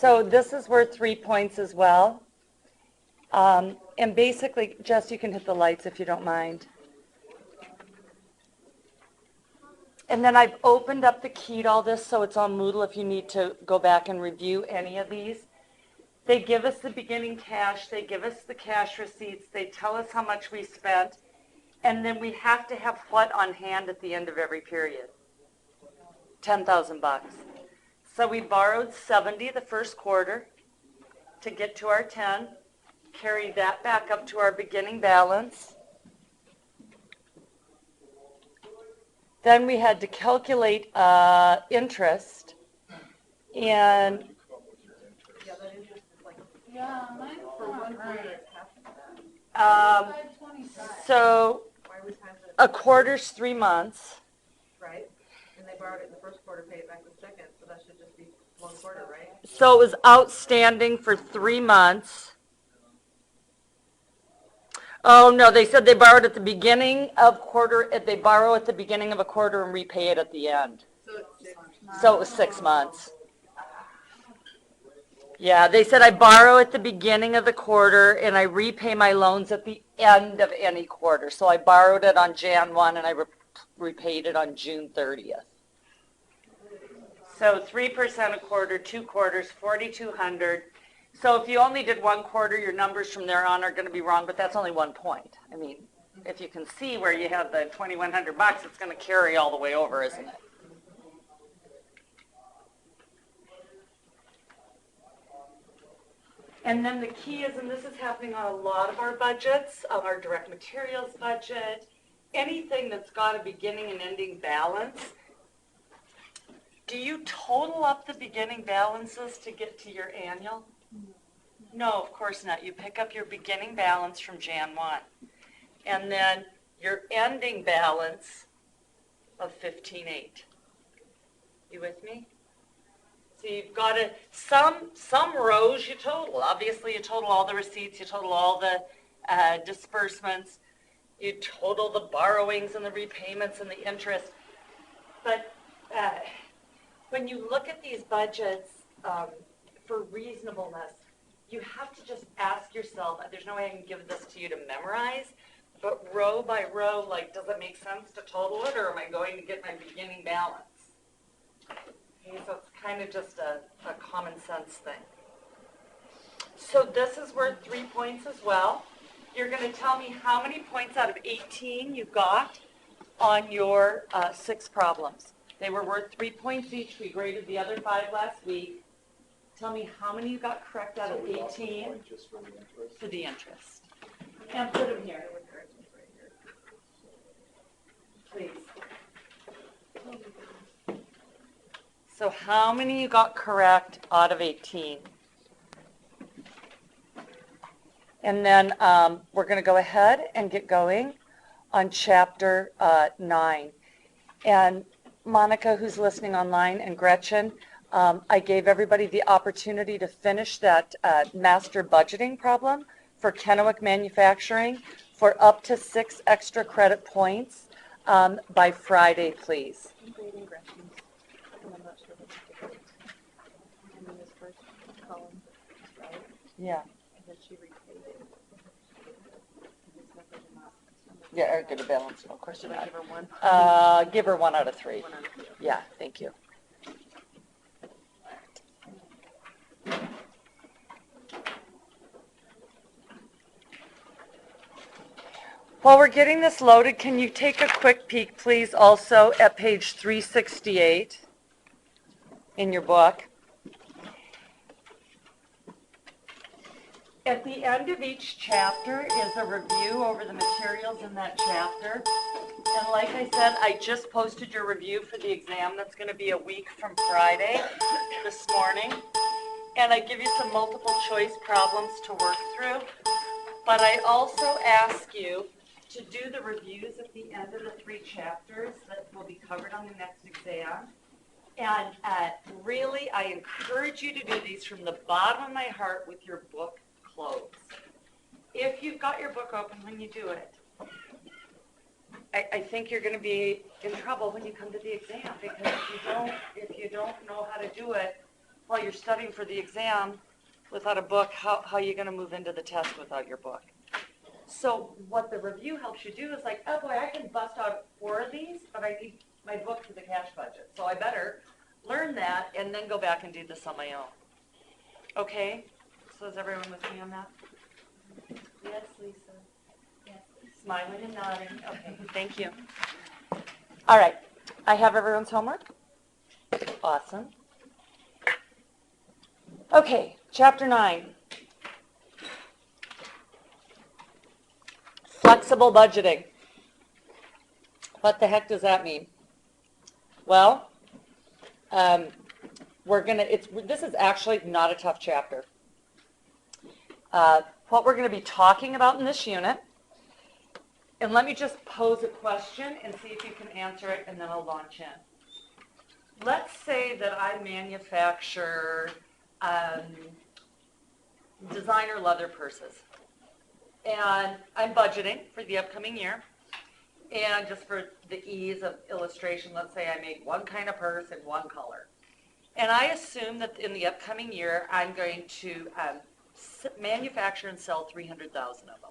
So this is worth 3 points as well. And basically, Jess, you can hit the lights if you don't mind. And then I've opened up the key to all this, so it's on Moodle if you need to go back and review any of these. They give us the beginning cash, they give us the cash receipts, they tell us how much we spent, and then we have to have what on hand at the end of every period? 10,000 bucks. So we borrowed 70 the first quarter to get to our 10, carry that back up to our beginning balance. Then we had to calculate interest, and Yeah, mine's not right. so a quarter's 3 months. Right, and they borrowed it in the first quarter, paid it back the second, so that should just be 1 quarter, right? So it was outstanding for 3 months. Oh, no, they said they borrowed at the beginning of quarter, they borrow at the beginning of a quarter and repay it at the end. So it's 6 months. So it was 6 months. Yeah, they said I borrow at the beginning of the quarter and I repay my loans at the end of any quarter. So I borrowed it on Jan 1 and I repaid it on June 30th. So 3% a quarter, 2 quarters, 4,200. So if you only did 1 quarter, your numbers from there on are going to be wrong, but that's only 1 point. I mean, if you can see where you have the 2,100 bucks, it's going to carry all the way over, isn't it? And then the key is, and this is happening on a lot of our budgets, our direct materials budget, anything that's got a beginning and ending balance. Do you total up the beginning balances to get to your annual? No, of course not. You pick up your beginning balance from Jan 1. And then your ending balance of 15,800. You with me? So you've got to, some rows you total. Obviously, you total all the receipts, you total all the disbursements, you total the borrowings and the repayments and the interest. But when you look at these budgets for reasonableness, you have to just ask yourself, there's no way I can give this to you to memorize, but row by row, like, does it make sense to total it, or am I going to get my beginning balance? Okay, so it's kind of just a common sense thing. So this is worth 3 points as well. You're going to tell me how many points out of 18 you got on your 6 problems. They were worth 3 points each. We graded the other 5 last week. Tell me how many you got correct out of 18 for the interest. And put them here. Please. So how many you got correct out of 18? And then we're going to go ahead and get going on chapter 9. And Monica, who's listening online, and Gretchen, I gave everybody the opportunity to finish that master budgeting problem for Kennewick Manufacturing for up to 6 extra credit points by Friday, please. I'm grading Gretchen's, and I'm not sure what to do. And then this first column, right? Yeah. And then she repaid it. Yeah, or get a balance. Of course Should you're I not. give her 1? Give her 1 out of 3. 1 out of 3. Yeah, thank you. While we're getting this loaded, can you take a quick peek, please, also at page 368 in your book? At the end of each chapter is a review over the materials in that chapter. And like I said, I just posted your review for the exam that's going to be a week from Friday this morning. And I give you some multiple choice problems to work through. But I also ask you to do the reviews at the end of the 3 chapters that will be covered on the next exam. And really, I encourage you to do these from the bottom of my heart with your book closed. If you've got your book open when you do it, I think you're going to be in trouble when you come to the exam, because if you don't know how to do it, while you're studying for the exam without a book, how are you going to move into the test without your book? So what the review helps you do is like, oh boy, I can bust out 4 of these, but I need my book for the cash budget. So I better learn that and then go back and do this on my own. Okay? So is everyone with me on that? Yes, Lisa. Yes. Smiling and nodding. Okay, thank you. All right. I have everyone's homework. Awesome. Okay, chapter 9. Flexible budgeting. What the heck does that mean? Well, this is actually not a tough chapter. What we're going to be talking about in this unit, and let me just pose a question and see if you can answer it, and then I'll launch in. Let's say that I manufacture designer leather purses, and I'm budgeting for the upcoming year. And just for the ease of illustration, let's say I make one kind of purse in one color. And I assume that in the upcoming year, I'm going to manufacture and sell 300,000 of them.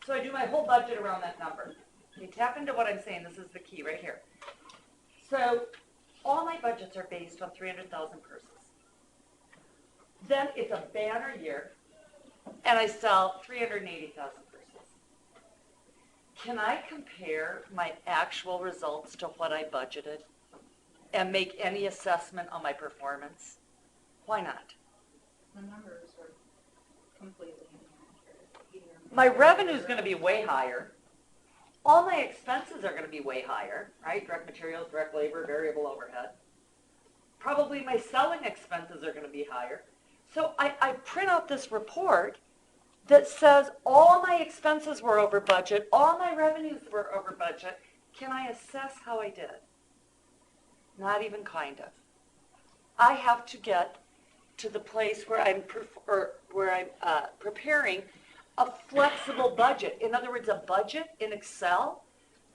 So I do my whole budget around that number. Okay, tap into what I'm saying. This is the key right here. So all my budgets are based on 300,000 purses. Then it's a banner year, and I sell 380,000 purses. Can I compare my actual results to what I budgeted and make any assessment on my performance? Why not? The numbers are completely inaccurate. My revenue is going to be way higher. All my expenses are going to be way higher, right? Direct materials, direct labor, variable overhead. Probably my selling expenses are going to be higher. So I print out this report that says all my expenses were over budget, all my revenues were over budget. Can I assess how I did? Not even kind of. I have to get to the place where I'm preparing a flexible budget. In other words, a budget in Excel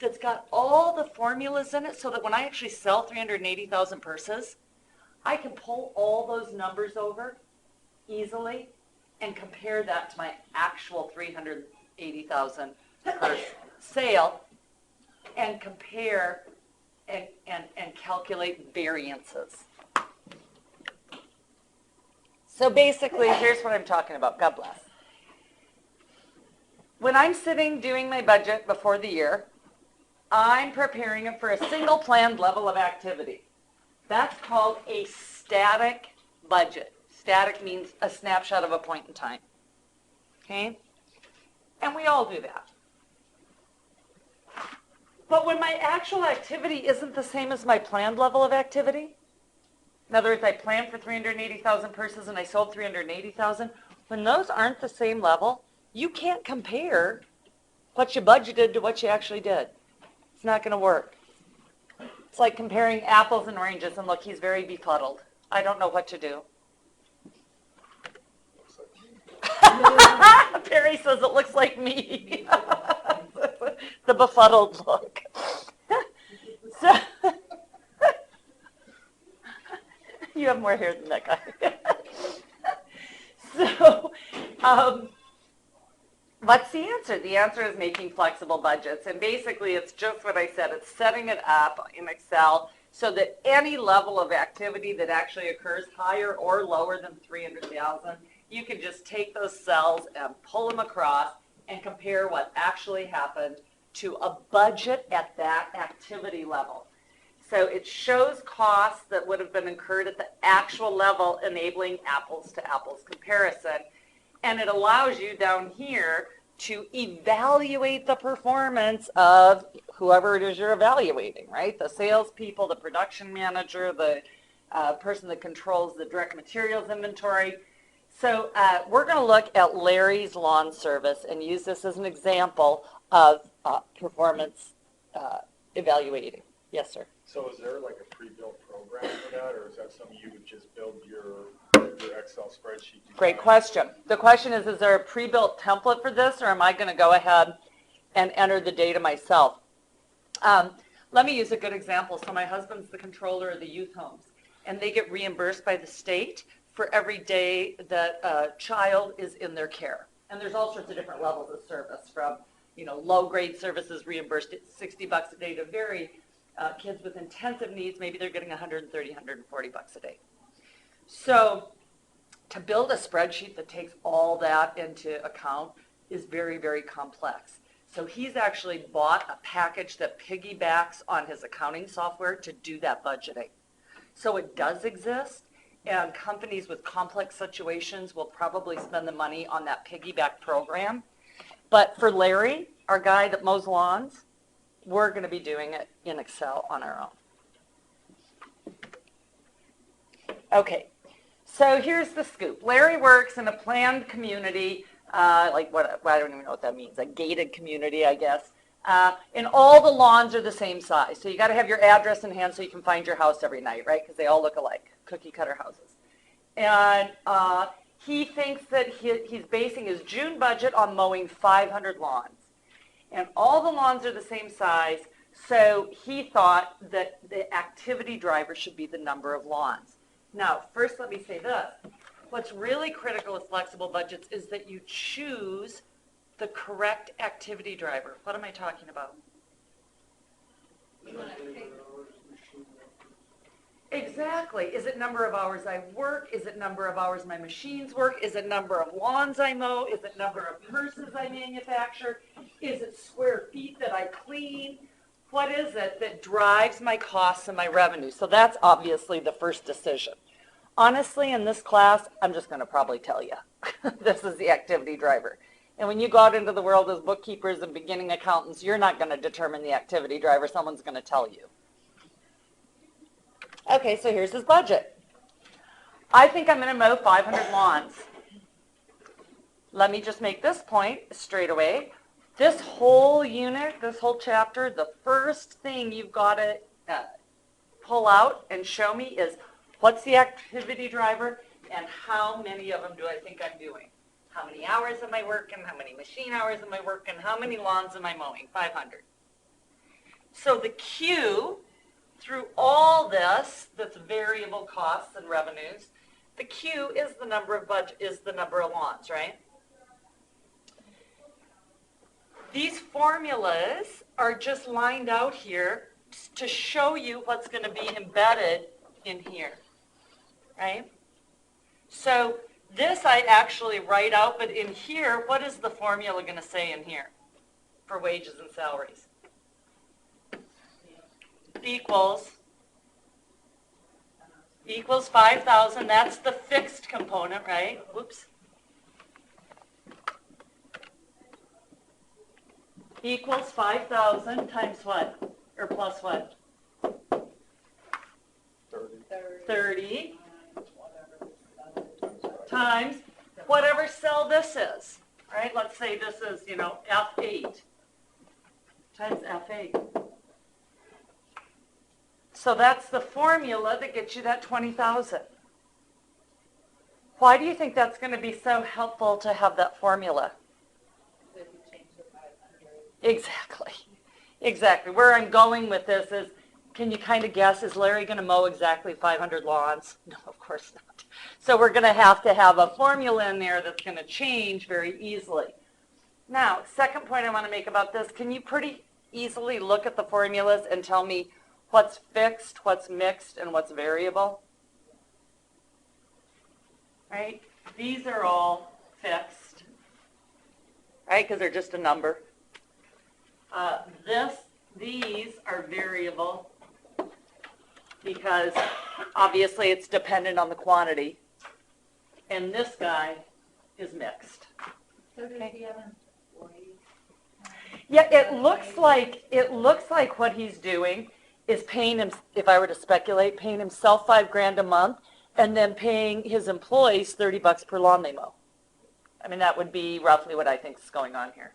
that's got all the formulas in it so that when I actually sell 380,000 purses, I can pull all those numbers over easily and compare that to my actual 380,000 purse sale and compare and calculate variances. So basically, here's what I'm talking about. God bless. When I'm sitting doing my budget before the year, I'm preparing it for a single planned level of activity. That's called a static budget. Static means a snapshot of a point in time. Okay? And we all do that. But when my actual activity isn't the same as my planned level of activity, in other words, I planned for 380,000 purses and I sold 380,000, when those aren't the same level, you can't compare what you budgeted to what you actually did. It's not going to work. It's like comparing apples and oranges, and look, he's very befuddled. I don't know what to do. Perry says it looks like me. The befuddled look. So, you have more hair than that guy. So, what's the answer? The answer is making flexible budgets. And basically, it's just what I said. It's setting it up in Excel so that any level of activity that actually occurs higher or lower than 300,000, you can just take those cells and pull them across and compare what actually happened to a budget at that activity level. So it shows costs that would have been incurred at the actual level, enabling apples to apples comparison. And it allows you down here to evaluate the performance of whoever it is you're evaluating, right? The salespeople, the production manager, the person that controls the direct materials inventory. So we're going to look at Larry's Lawn Service and use this as an example of performance evaluating. Yes, sir. So is there like a pre-built program for that, or is that something you would just build your Excel spreadsheet? Great question. The question is there a pre-built template for this, or am I going to go ahead and enter the data myself? Let me use a good example. So my husband's the controller of the youth homes. and they get reimbursed by the state for every day that a child is in their care. And there's all sorts of different levels of service, from, low-grade services reimbursed at $60 a day to very kids with intensive needs, maybe they're getting $130, $140 a day. So to build a spreadsheet that takes all that into account is very, very complex. So he's actually bought a package that piggybacks on his accounting software to do that budgeting. So it does exist, and companies with complex situations will probably spend the money on that piggyback program. But for Larry, our guy that mows lawns, we're going to be doing it in Excel on our own. Okay, so here's the scoop. Larry works in a planned community, I don't even know what that means, a gated community, I guess. And all the lawns are the same size. So you got to have your address in hand so you can find your house every night, right? Because they all look alike, cookie cutter houses. And he thinks that he's basing his June budget on mowing 500 lawns. And all the lawns are the same size, so he thought that the activity driver should be the number of lawns. Now, first let me say this. What's really critical with flexible budgets is that you choose the correct activity driver. What am I talking about? Exactly. Is it number of hours I work? Is it number of hours my machines work? Is it number of lawns I mow? Is it number of purses I manufacture? Is it square feet that I clean? What is it that drives my costs and my revenue? So that's obviously the first decision. Honestly, in this class, I'm just going to probably tell you. This is the activity driver. And when you go out into the world as bookkeepers and beginning accountants, you're not going to determine the activity driver. Someone's going to tell you. Okay, so here's his budget. I think I'm going to mow 500 lawns. Let me just make this point straight away. This whole unit, this whole chapter, the first thing you've got to pull out and show me is what's the activity driver and how many of them do I think I'm doing? How many hours am I working? How many machine hours am I working? How many lawns am I mowing? 500. So the Q through all this, that's variable costs and revenues, the Q is the number of lawns, right? These formulas are just lined out here to show you what's going to be embedded in here, right? So this I actually write out, but in here, what is the formula going to say in here for wages and salaries? Equals 5,000. That's the fixed component, right? Whoops. Equals 5,000 times what? Or plus what? 30 times whatever cell this is, right? Let's say this is, F8 times F8. So that's the formula that gets you that 20,000. Why do you think that's going to be so helpful to have that formula? Exactly. Where I'm going with this is, can you kind of guess, is Larry going to mow exactly 500 lawns? No, of course not. So we're going to have a formula in there that's going to change very easily. Now, second point I want to make about this, can you pretty easily look at the formulas and tell me what's fixed, what's mixed, and what's variable? Right? These are all fixed, right? Because they're just a number. These are variable because obviously it's dependent on the quantity. And this guy is mixed. So does he have an employee? Yeah, it looks like what he's doing is paying him, if I were to speculate, paying himself $5,000 a month and then paying his employees $30 per lawn they mow. I mean, that would be roughly what I think is going on here.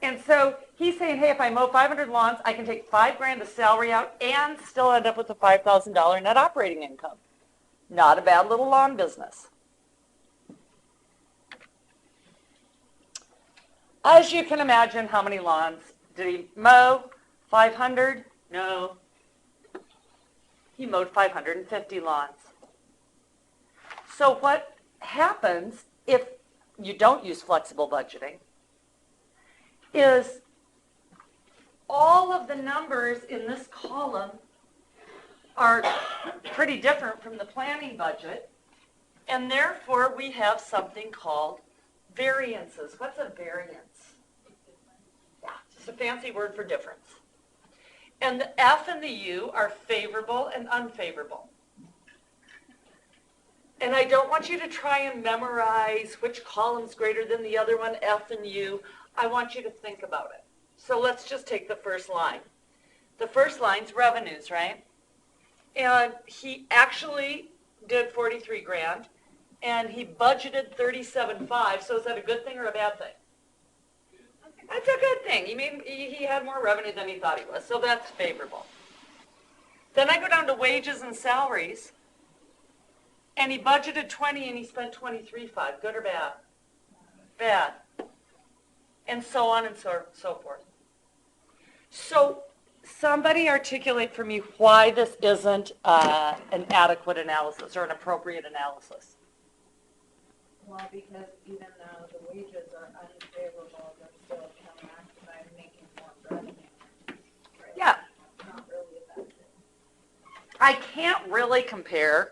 And so he's saying, hey, if I mow 500 lawns, I can take $5,000 of salary out and still end up with a $5,000 net operating income. Not a bad little lawn business. As you can imagine, how many lawns did he mow? 500? No. he mowed 550 lawns. So what happens if you don't use flexible budgeting is all of the numbers in this column are pretty different from the planning budget, and therefore we have something called variances. What's a variance? Yeah, just a fancy word for difference. And the F and the U are favorable and unfavorable. And I don't want you to try and memorize which column's greater than the other one, F and U. I want you to think about it. So let's just take the first line. The first line's revenues, right? And he actually did 43 grand, and he budgeted 37.5. So is that a good thing or a bad thing? That's a good thing. He had more revenue than he thought he was, so that's favorable. Then I go down to wages and salaries, and he budgeted 20 and he spent 23.5. Good or bad? Bad. And so on and so forth. So somebody articulate for me why this isn't an adequate analysis or an appropriate analysis. Well, because even though the wages are unfavorable, they're still counteracted by making more revenue. Right? Yeah. Not really effective. I can't really compare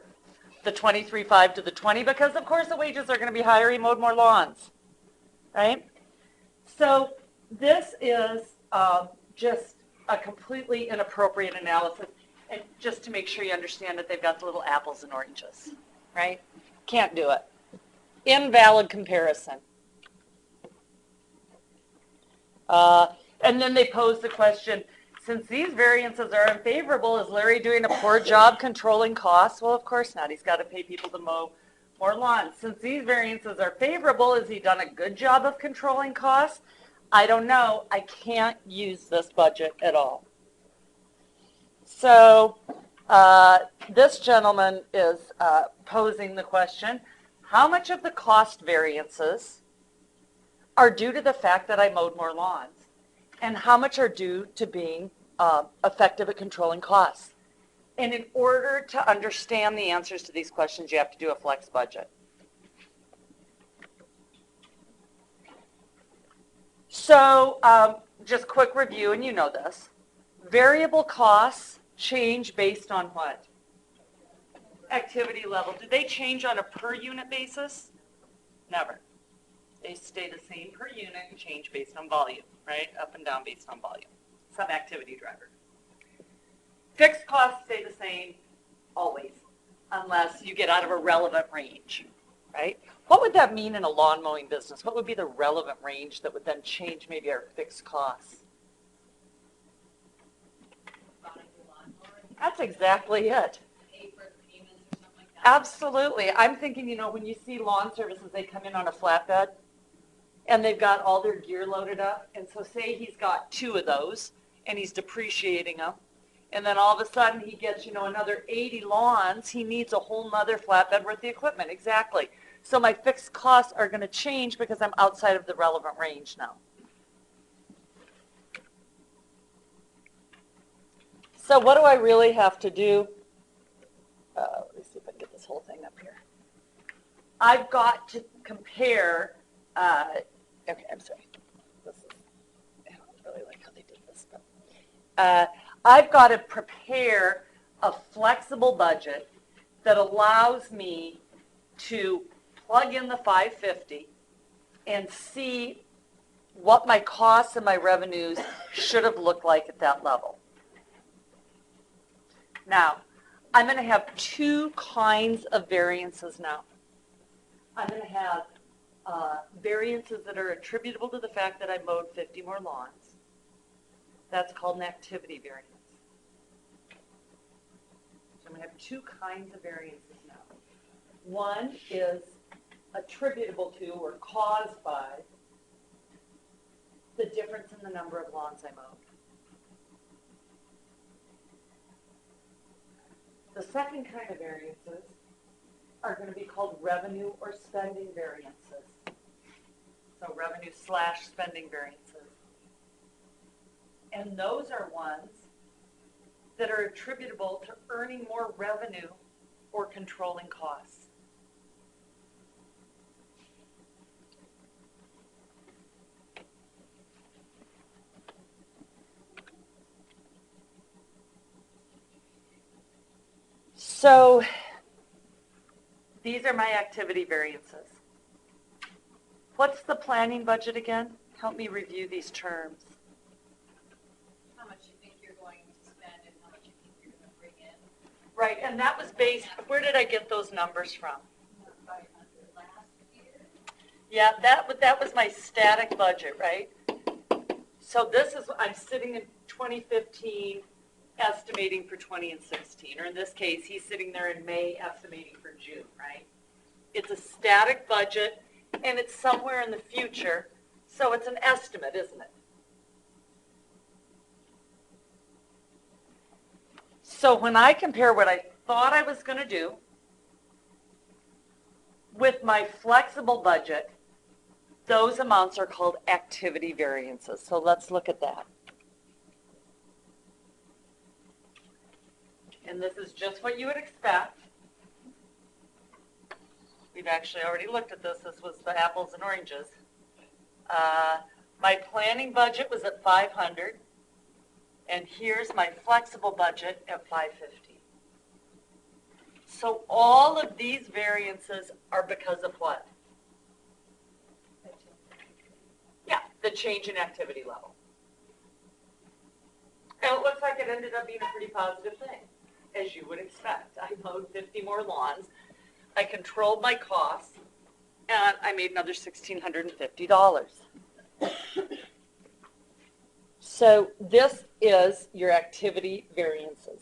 the 23.5 to the 20 because, of course, the wages are going to be higher. He mowed more lawns, right? So this is just a completely inappropriate analysis. And just to make sure you understand that they've got the little apples and oranges, right? Can't do it. Invalid comparison. And then they pose the question, since these variances are unfavorable, is Larry doing a poor job controlling costs? Well, of course not. He's got to pay people to mow more lawns. Since these variances are favorable, has he done a good job of controlling costs? I don't know. I can't use this budget at all. So this gentleman is posing the question, how much of the cost variances are due to the fact that I mowed more lawns? And how much are due to being effective at controlling costs? And in order to understand the answers to these questions, you have to do a flex budget. So just quick review, and you know this. Variable costs change based on what? Activity level. Do they change on a per unit basis? Never. They stay the same per unit and change based on volume, right? Up and down based on volume. Some activity driver. Fixed costs stay the same always, unless you get out of a relevant range, right? What would that mean in a lawn mowing business? What would be the relevant range that would then change maybe our fixed costs? That's exactly it. Absolutely. I'm thinking, when you see lawn services, they come in on a flatbed and they've got all their gear loaded up. And so say he's got 2 of those and he's depreciating them. And then all of a sudden he gets, another 80 lawns. He needs a whole nother flatbed worth of equipment. Exactly. So my fixed costs are going to change because I'm outside of the relevant range now. So what do I really have to do? Let me see if I can get this whole thing up here. I've got to compare, okay, I'm sorry. I don't really like how they did this, but I've got to prepare a flexible budget that allows me to plug in the 550 and see what my costs and my revenues should have looked like at that level. Now, I'm going to have 2 kinds of variances now. I'm going to have variances that are attributable to the fact that I mowed 50 more lawns. That's called an activity variance. So I'm going to have 2 kinds of variances now. One is attributable to or caused by the difference in the number of lawns I mowed. The second kind of variances are going to be called revenue or spending variances. So revenue / spending variances. And those are ones that are attributable to earning more revenue or controlling costs. So these are my activity variances. What's the planning budget again? Help me review these terms. How much you think you're going to spend and how much you think you're gonna bring in? Right, and that was based, where did I get those numbers from? 500 last year. Yeah, that was my static budget, right? So this is, I'm sitting in 2015, estimating for 2016, or in this case, he's sitting there in May, estimating for June, right? It's a static budget, and it's somewhere in the future, so it's an estimate, isn't it? So when I compare what I thought I was going to do with my flexible budget, those amounts are called activity variances. So let's look at that. And this is just what you would expect. We've actually already looked at this. This was the apples and oranges. My planning budget was at 500, and here's my flexible budget at 550. So all of these variances are because of what? Yeah, the change in activity level. And it looks like it ended up being a pretty positive thing, as you would expect. I mowed 50 more lawns, I controlled my costs, and I made another $1,650. So this is your activity variances.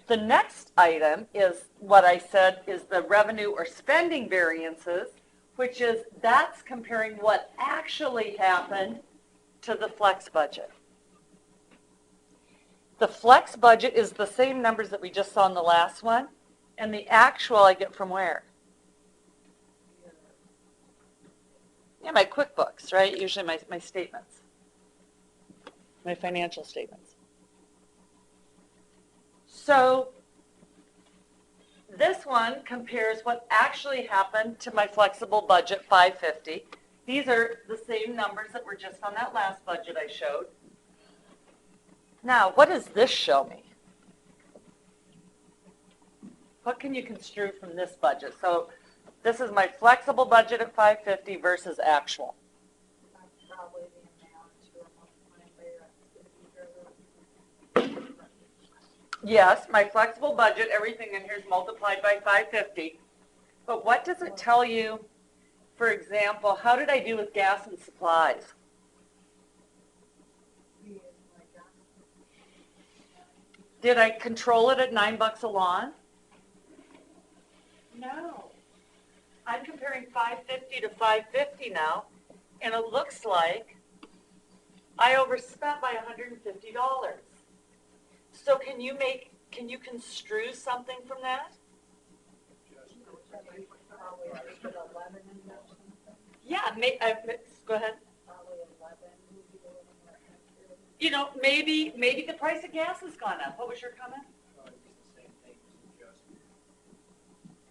The next item is what I said is the revenue or spending variances, which is that's comparing what actually happened to the flex budget. The flex budget is the same numbers that we just saw in the last one, and the actual I get from where? Yeah, my QuickBooks, right? Usually my statements, my financial statements. So this one compares what actually happened to my flexible budget, 550. These are the same numbers that were just on that last budget I showed. Now, what does this show me? What can you construe from this budget? So this is my flexible budget at 550 versus actual. That's probably the amount you were multiplying by your activity. Yes, my flexible budget, everything in here is multiplied by 550. But what does it tell you, for example, how did I do with gas and supplies? Did I control it at $9 a lawn? No. I'm comparing 550 to 550 now, and it looks like I overspent by $150. So can you construe something from that? Probably put 11 in there or something. Yeah, go ahead. Probably 11 would be a little more accurate. You know, maybe the price of gas has gone up. What was your comment? Probably the same thing, just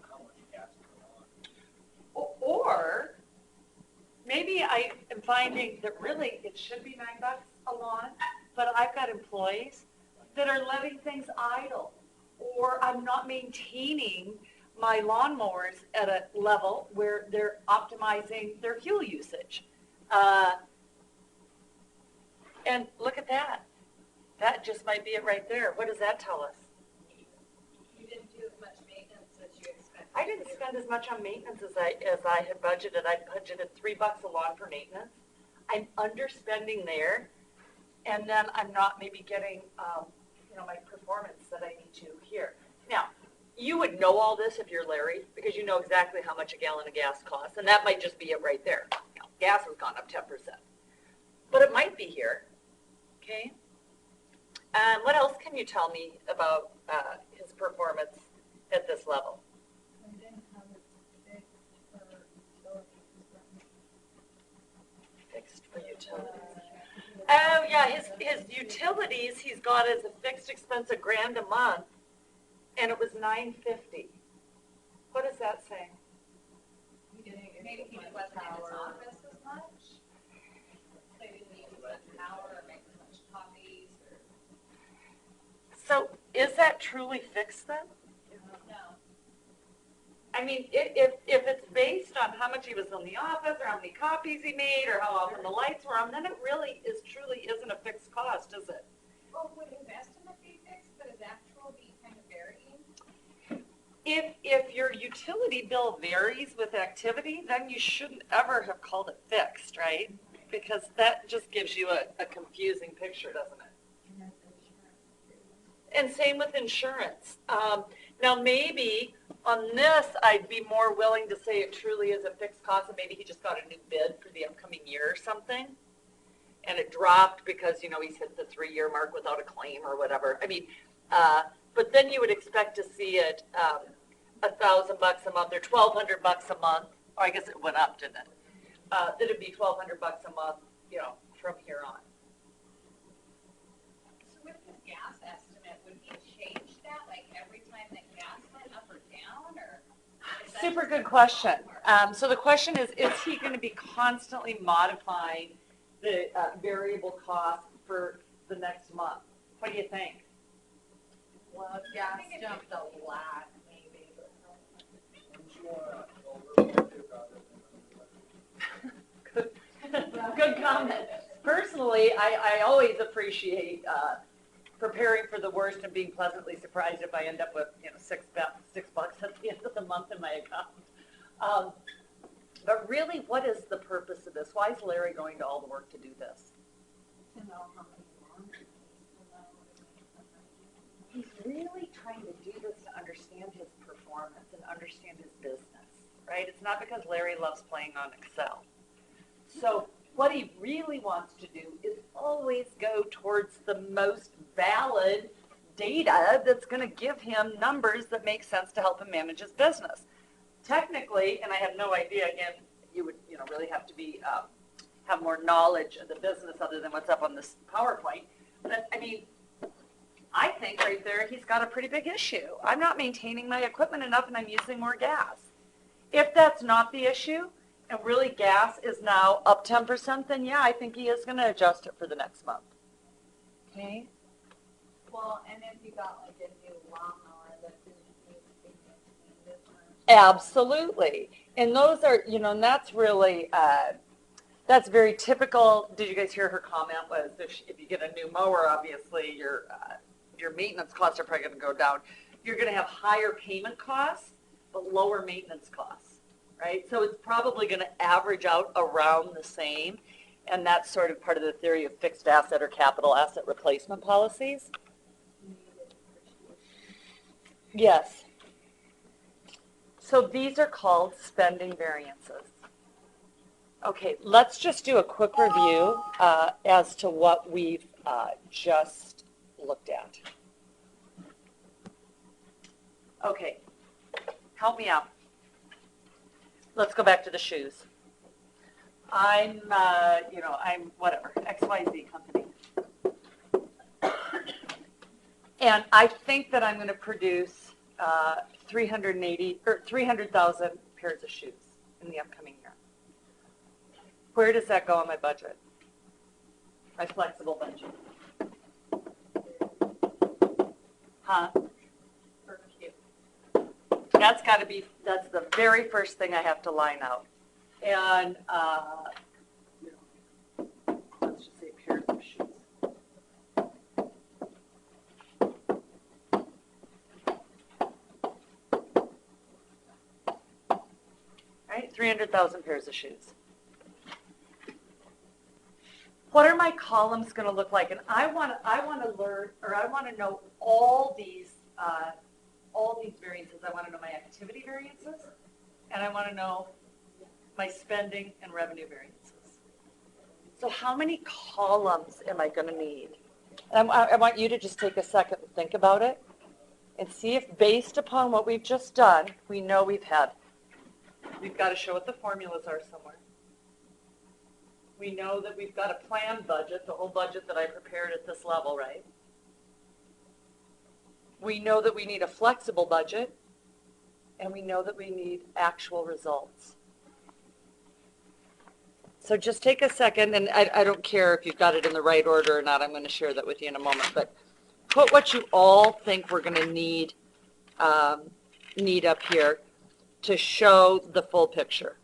how much gas is on. Or maybe I am finding that really it should be $9 a lawn, but I've got employees that are letting things idle, or I'm not maintaining my lawnmowers at a level where they're optimizing their fuel usage. And look at that. That just might be it right there. What does that tell us? You didn't do as much maintenance as you expected. I didn't spend as much on maintenance as I had budgeted. I budgeted $3 a lawn for maintenance. I'm underspending there, and then I'm not maybe getting, my performance that I need to here. Now, you would know all this if you're Larry, because you know exactly how much a gallon of gas costs, and that might just be it right there. Gas has gone up 10%, but it might be here. Okay. And what else can you tell me about his performance at this level? I didn't have it fixed for utilities. Fixed for utilities. Oh, yeah, his utilities, he's got as a fixed expense $1,000 a month, and it was $950. What does that say? Maybe he wasn't in his office as much. So he didn't use as much power or make as much copies or, So is that truly fixed then? no. I mean, if it's based on how much he was in the office, or how many copies he made, or how often the lights were on, then it really truly isn't a fixed cost, is it? Well, would his estimate be fixed, but his actual be kind of varying? If your utility bill varies with activity, then you shouldn't ever have called it fixed, right? Because that just gives you a confusing picture, doesn't it? And same with insurance. Now, maybe on this, I'd be more willing to say it truly is a fixed cost, and maybe he just got a new bid for the upcoming year or something, and it dropped because, he's hit the 3-year mark without a claim or whatever. I mean, but then you would expect to see it $1,000 a month or $1,200 a month. Or I guess it went up, didn't it? That it'd be $1,200 a month, from here on. So with his gas estimate, would he change that, like every time that gas went up or down, or? is that Super just good a question. ballpark? So the question is he going to be constantly modifying the variable cost for the next month? What do you think? Well, if gas jumped a lot, maybe, but. Don't you wanna overlook it rather than underlook Good comment. Personally, I always appreciate preparing for the worst and being pleasantly surprised if I end up with, $6 at the end of the month in my account. But really, what is the purpose of this? Why is Larry going to all the work to do this? To know how many longer, to know He's really trying to do this to understand his performance and understand his business, right? It's not because Larry loves playing on Excel. So what he really wants to do is always go towards the most valid data that's going to give him numbers that make sense to help him manage his business. Technically, and I have no idea, again, you would really have to be have more knowledge of the business other than what's up on this PowerPoint. But I mean, I think right there he's got a pretty big issue. I'm not maintaining my equipment enough and I'm using more gas. If that's not the issue, and really gas is now up 10%, then yeah, I think he is going to adjust it for the next month. Okay? Well, and if you got like a new lawnmower that didn't need to be maintained as much. Absolutely. And those are, and that's really, that's very typical. Did you guys hear her comment was if you get a new mower, obviously your maintenance costs are probably going to go down. You're going to have higher payment costs, but lower maintenance costs, right? So it's probably going to average out around the same. And that's sort of part of the theory of fixed asset or capital asset replacement policies. Yes. So these are called spending variances. Okay, let's just do a quick review as to what we've just looked at. Okay, help me out. Let's go back to the shoes. I'm whatever, XYZ company. And I think that I'm going to produce 300,000 pairs of shoes in the upcoming year. Where does that go on my budget? My flexible budget. Huh? Per cube. That's got to be, that's the very first thing I have to line out. And, let's just say pairs of shoes. Right, 300,000 pairs of shoes. What are my columns going to look like? And I want to learn, or I want to know all these variances. I want to know my activity variances, and I want to know my spending and revenue variances. So how many columns am I going to need? And I want you to just take a second and think about it and see if based upon what we've just done, we know we've got to show what the formulas are somewhere. We know that we've got a planned budget, the whole budget that I prepared at this level, right? We know that we need a flexible budget, and we know that we need actual results. So just take a second, and I don't care if you've got it in the right order or not, I'm going to share that with you in a moment, but put what you all think we're going to need up here to show the full picture.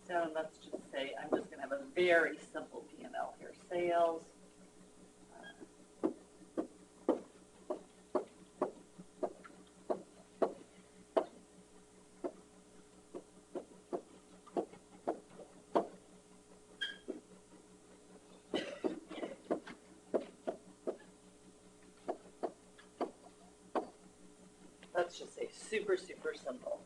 So let's just say, I'm just going to have a very simple P&L here. Sales. Let's just say super, super simple.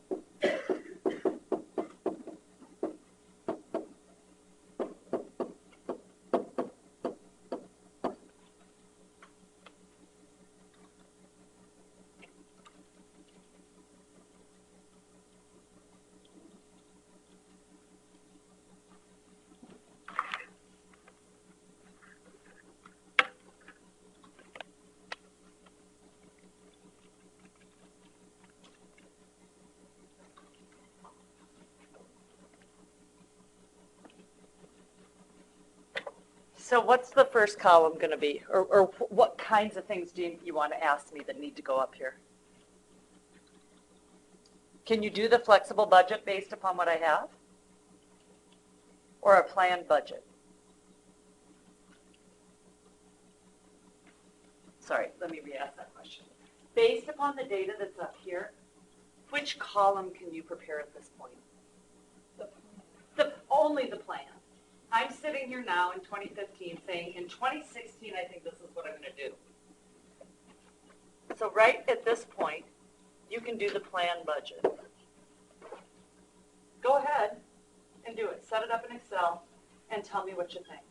So what's the first column going to be? Or what kinds of things do you want to ask me that need to go up here? Can you do the flexible budget based upon what I have? Or a planned budget? Sorry, let me re-ask that question. Based upon the data that's up here, which column can you prepare at this point? Only the plan. I'm sitting here now in 2015 saying, in 2016, I think this is what I'm going to do. So right at this point, you can do the plan budget. Go ahead and do it. Set it up in Excel and tell me what you think.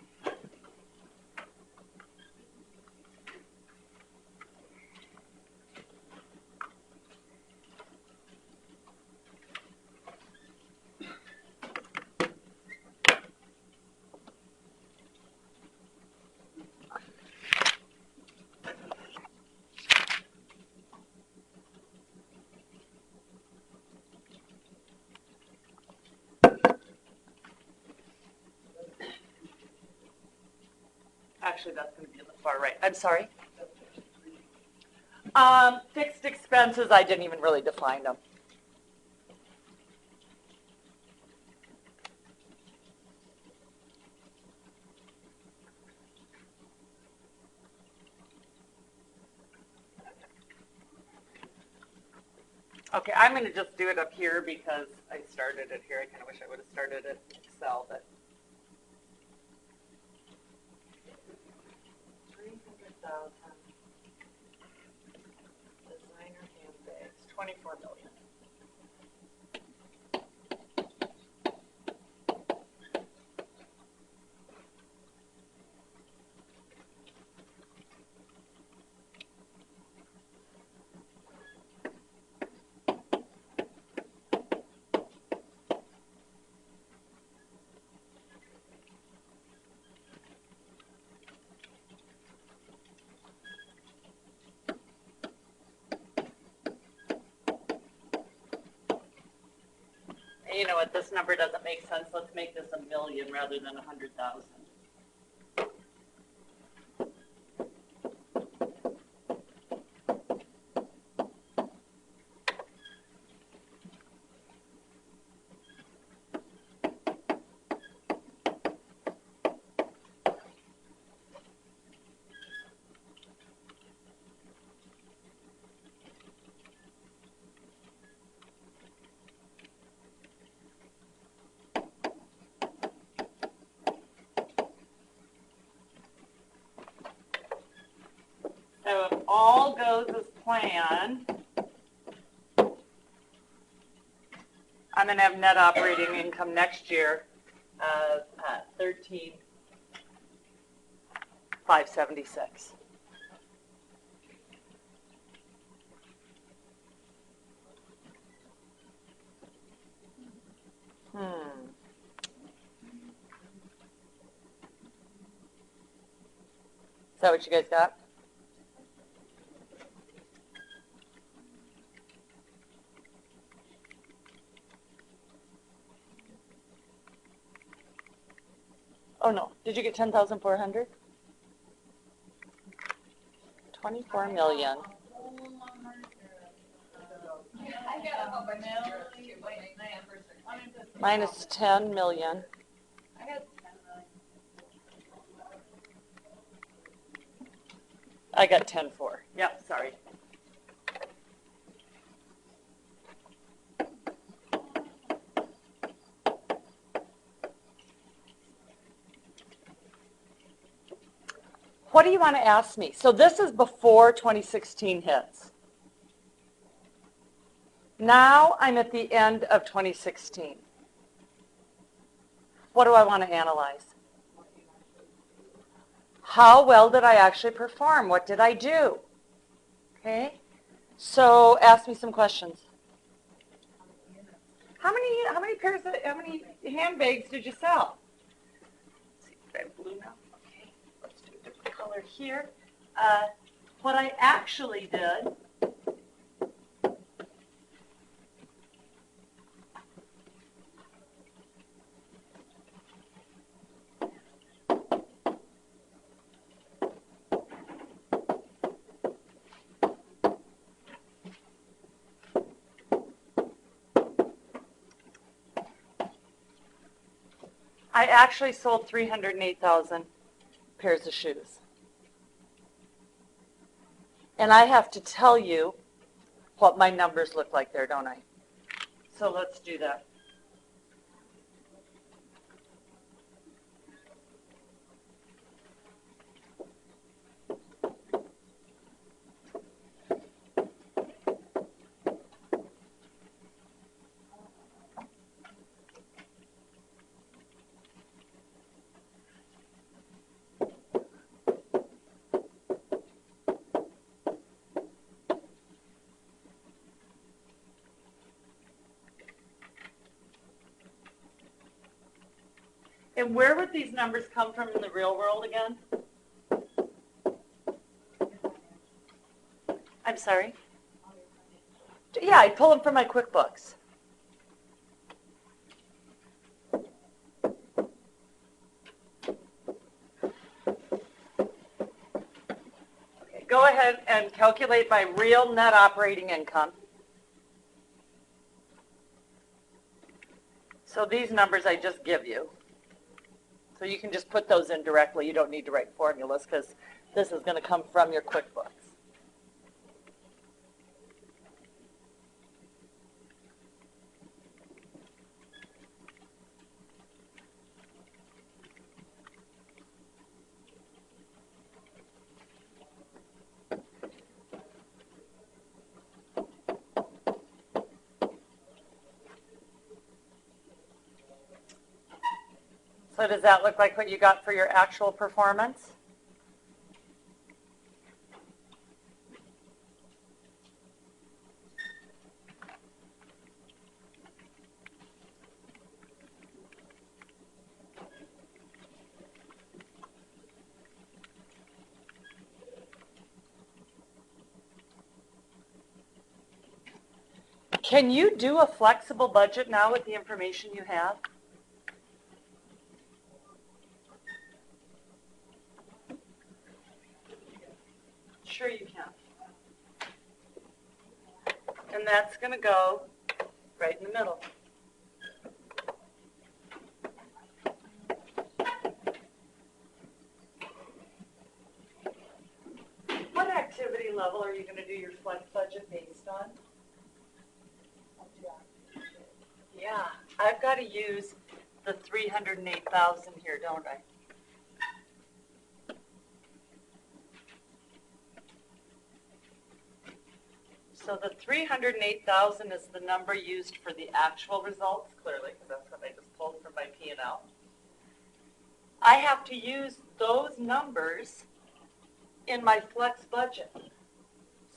Actually, that's going to be on the far right. I'm sorry. Fixed expenses, I didn't even really define them. Okay, I'm going to just do it up here because I started it here. I kind of wish I would have started it in Excel, but 300,000 designer handbags, 24 million. You know what, this number doesn't make sense. Let's make this 1 million rather than 100,000. So if all goes as planned, I'm going to have net operating income next year of 13,576. Is that what you guys got? Oh, no. Did you get 10,400? 24 million. I got a bunch of zeros too, Minus 10 million. I had 10 million. I got 10.4. Yep, sorry. What do you want to ask me? So this is before 2016 hits. Now I'm at the end of 2016. What do I want to analyze? How well did I actually perform? What did I do? Okay? So ask me some questions. How many pairs of, how many handbags did you sell? Let's see, do I have blue now? Okay, let's do a different color here. What I actually did, I actually sold 308,000 pairs of shoes. And I have to tell you what my numbers look like there, don't I? So let's do that. And where would these numbers come from in the real world again? I'm sorry? Yeah, I pull them from my QuickBooks. Okay, go ahead and calculate my real net operating income. So these numbers I just give you. So you can just put those in directly. You don't need to write formulas because this is going to come from your QuickBooks. So does that look like what you got for your actual performance? Can you do a flexible budget now with the information you have? Sure you can. And that's going to go right in the middle. What activity level are you going to do your flex budget based on? Yeah, I've got to use the 308,000 here, don't I? So the 308,000 is the number used for the actual results, clearly, because that's what I just pulled from my P&L. I have to use those numbers in my flex budget.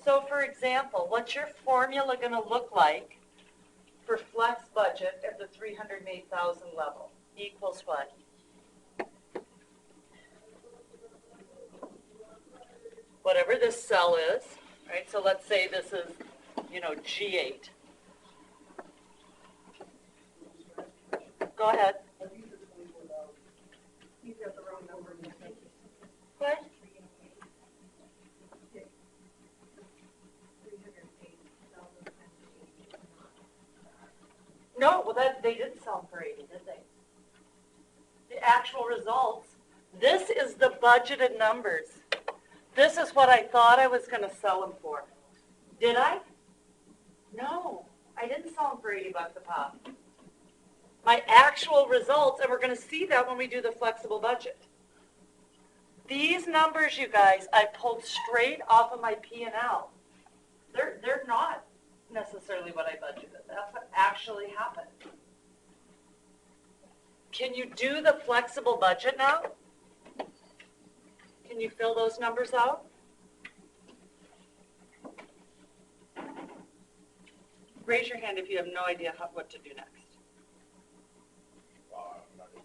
So for example, what's your formula going to look like for flex budget at the 308,000 level? Equals what? whatever this cell is, right? So let's say this is, G8. Go ahead. You've got the wrong number. What? 308,000. No, well, they didn't sell them for 80, did they? The actual results, this is the budgeted numbers. This is what I thought I was gonna sell them for. Did I? No, I didn't sell them for 80 bucks a pop. My actual results, and we're gonna see that when we do the flexible budget. These numbers, you guys, I pulled straight off of my P&L. They're not necessarily what I budgeted. That's what actually happened. Can you do the flexible budget now? Can you fill those numbers out? Raise your hand if you have no idea what to do next. I'm not even-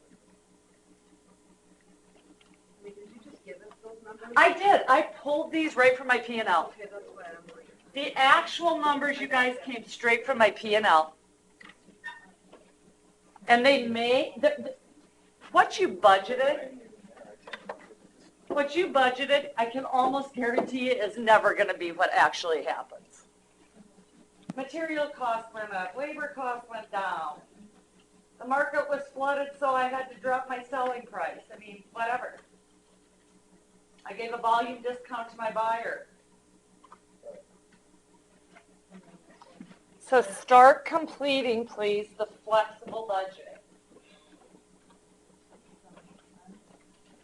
I mean, did you just give us those numbers? I did. I pulled these right from my P&L. Okay, that's what I'm looking for. The actual numbers, you guys, came straight from my P&L. And they may, what you budgeted, I can almost guarantee you is never going to be what actually happens. Material costs went up, labor costs went down. The market was flooded, so I had to drop my selling price. I mean, whatever. I gave a volume discount to my buyer. So start completing, please, the flexible budget.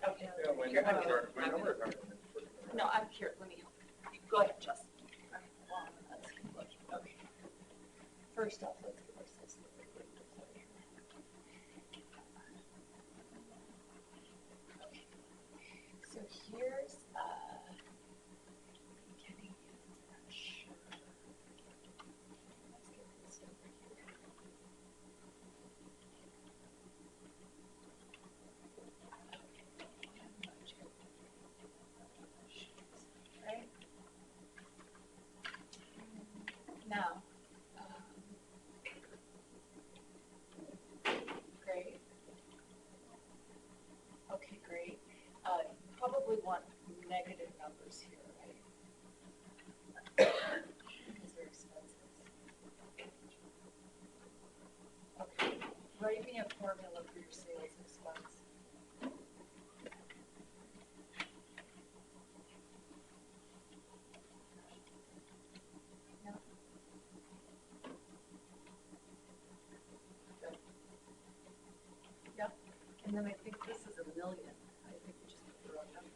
Okay. Yeah, my Here, I'm numbers gonna- aren't- my numbers aren't even freaking No, I'm here, let me help you. Go ahead, Justin. Let's look. Okay. First off, let's give ourselves a little bit to play here. Okay. So here's, getting fresh. Let's get this over here. Right? Now, great. Okay, great. Probably want negative numbers here, right? Because they're expensive. Okay, write me a formula for your sales expense. Yep, and then I think this is $1 million. I think we just put the wrong number.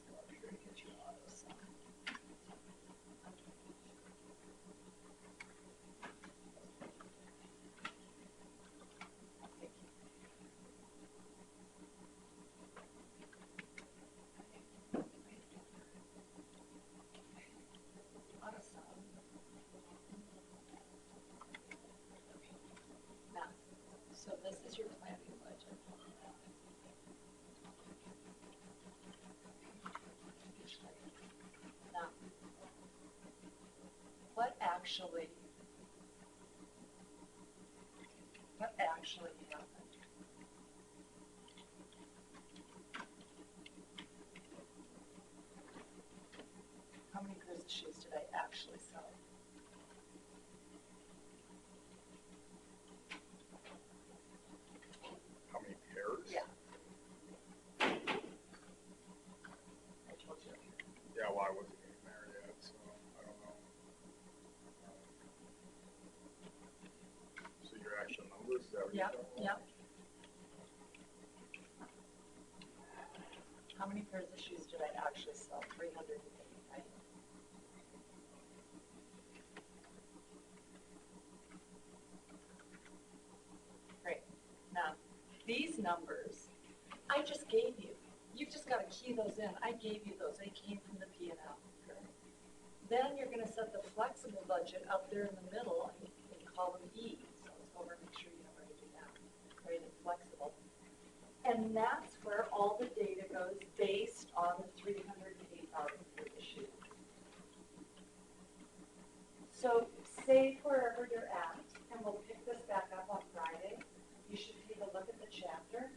Go up here to get your auto sum. Thank you. Auto sum. Okay. Now, so this is your planning budget. Now, what actually happened? How many pairs of shoes did I actually sell? How many pairs? Yeah. I told you. Yeah, well, I wasn't even there yet, so I don't know. So your actual numbers, is that what you're Yep, talking yep. about? How many pairs of shoes did I actually sell? 380, right? Great. Now, these numbers, I just gave you. You've just got to key those in. I gave you those. They came from the P&L. Then you're going to set the flexible budget up there in the middle and call them E. So let's go over and make sure you know how to do that. Rated flexible. And that's where all the data goes based on the 308,000 issued. So say wherever you're at, and we'll pick this back up on Friday, you should take a look at the chapter.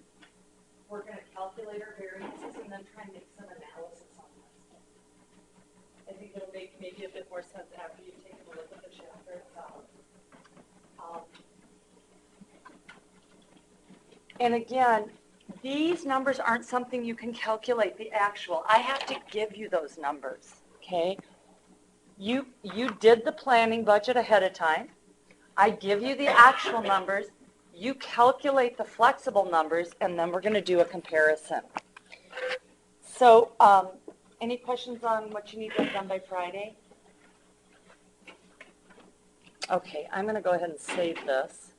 We're gonna calculate our variances and then try and make some analysis on this. I think it'll make maybe a bit more sense after you've taken a look at the chapter itself. And again, these numbers aren't something you can calculate the actual. I have to give you those numbers, okay? You did the planning budget ahead of time. I give you the actual numbers. You calculate the flexible numbers, and then we're going to do a comparison. So, any questions on what you need to have done by Friday? Okay, I'm going to go ahead and save this.